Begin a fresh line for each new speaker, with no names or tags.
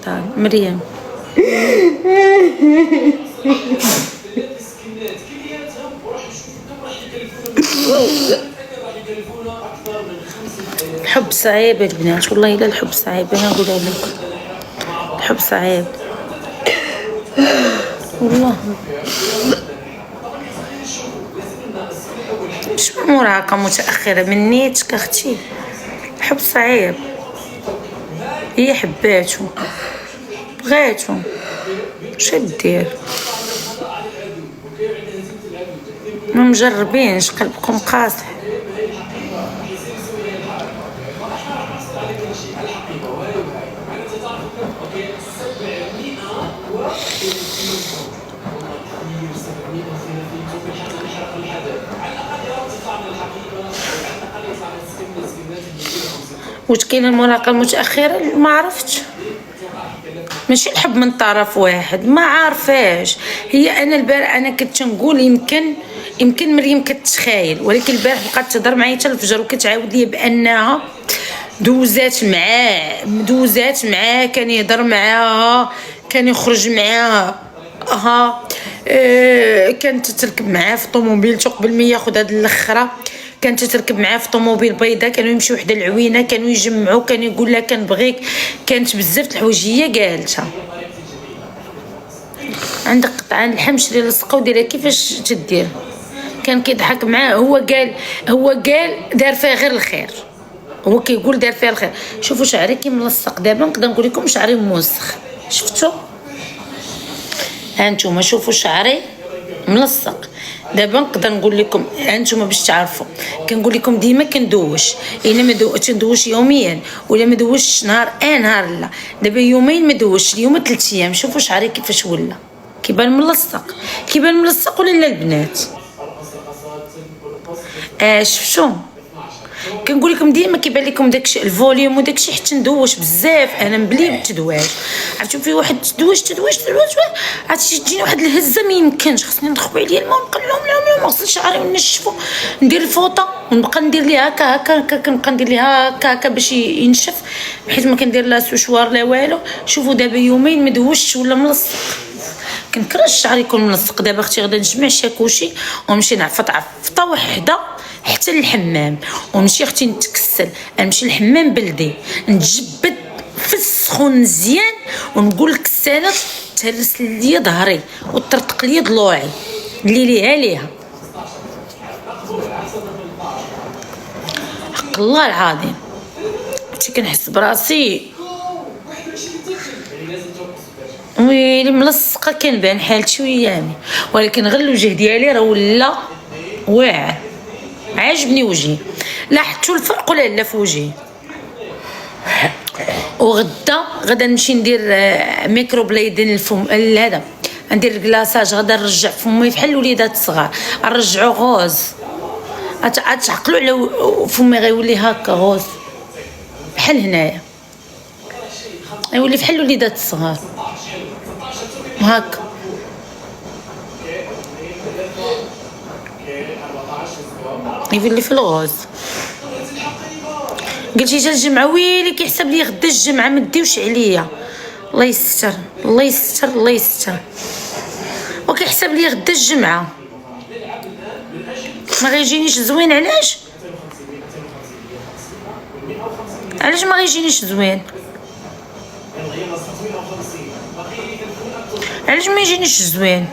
شيطان. مريم الحب صعيب البنات، والله الا الحب صعيب، انا نقولها لكم الحب صعيب والله. مش مراهقة متأخرة من نيتك اختي، الحب صعيب. هي حباتو بغاتو شي دير، ما مجربينش، قلبكم قاصح. واش كاين المراهقة المتأخرة؟ ما عرفتش، ماشي الحب من طرف واحد، ما عارفاش. هي انا البارح انا كنت نقول يمكن مريم كتخايل، ولكن البارح بقات تهضر معايا حتى الفجر وكتعاود لي بانها دوزات معاه كان يهضر معاها، كان يخرج معاها، كانت تركب معاه في طوموبيل قبل ما ياخذ هاد الاخره، كانت تركب معاه في طوموبيل بيضاء، كانوا يمشيو وحده العوينه، كانوا يجمعوا، كان يقول لها كنبغيك، كانت بزاف د الحوايج هي قالتها. عندك قطعان اللحم شري لصقه وديرها كيفاش تدير. كان كيضحك معاه، هو قال دار فيها غير الخير، هو كيقول دار فيها الخير. شوفوا شعري كي ملصق، دابا نقدر نقول لكم شعري موسخ، شفتوا هانتوما، شوفوا شعري ملصق. دابا نقدر نقول لكم هانتوما باش تعرفوا، كنقول لكم ديما كندوش، الا ما تندوش يوميا ولا ما دوشش نهار نهار لا. دابا يومين ما دوش، اليوم 3 ايام. شوفوا شعري كيفاش ولا، كيبان ملصق ولا لا البنات؟ شفتوا كنقول لكم ديما كيبان لكم داكشي الفوليوم وداكشي، حتى ندوش بزاف انا مبلي بالتدواش. عرفتوا في واحد تدواش عرفتي تجيني واحد الهزه ما يمكنش، خصني نخبي عليا الماء ونبقى لهم غسل شعري ونشفو، ندير الفوطه ونبقى ندير ليها هكا كنبقى ندير ليها هكا باش ينشف، حيت ما كندير لا سوشوار لا والو. شوفوا دابا يومين ما دوشش ولا ملصق، كنكره الشعر يكون ملصق. دابا اختي غادا نجمع شاكوشي ونمشي نعفط عفطه وحده حتى للحمام، ونمشي اختي نتكسل، نمشي للحمام بلدي نتجبد في السخون مزيان، ونقول لك الساله تهرس لي ظهري وترتق لي ضلوعي اللي ليها حق الله العظيم. كنت كنحس براسي ويلي ملصقه، كنبان حالتي ويامي، ولكن غير الوجه ديالي راه ولا واعر، عاجبني وجهي، لاحظتوا الفرق ولا لا في وجهي؟ غدا نمشي ندير ميكرو بليدين الفم هذا، ندير كلاصاج، غدا نرجع فمي بحال الوليدات الصغار، نرجعو غوز، تعقلوا على فمي غيولي هكا غوز بحال هنايا، يولي بحال الوليدات الصغار هكا. يولي في الغوز. قلتي جا الجمعه، ويلي كيحسب لي غدا الجمعه ما ديوش عليا، الله يستر الله يستر الله يستر، وكيحسب لي غدا الجمعه ما غيجينيش زوين. علاش ما غيجينيش زوين؟ علاش ما يجينيش زوين؟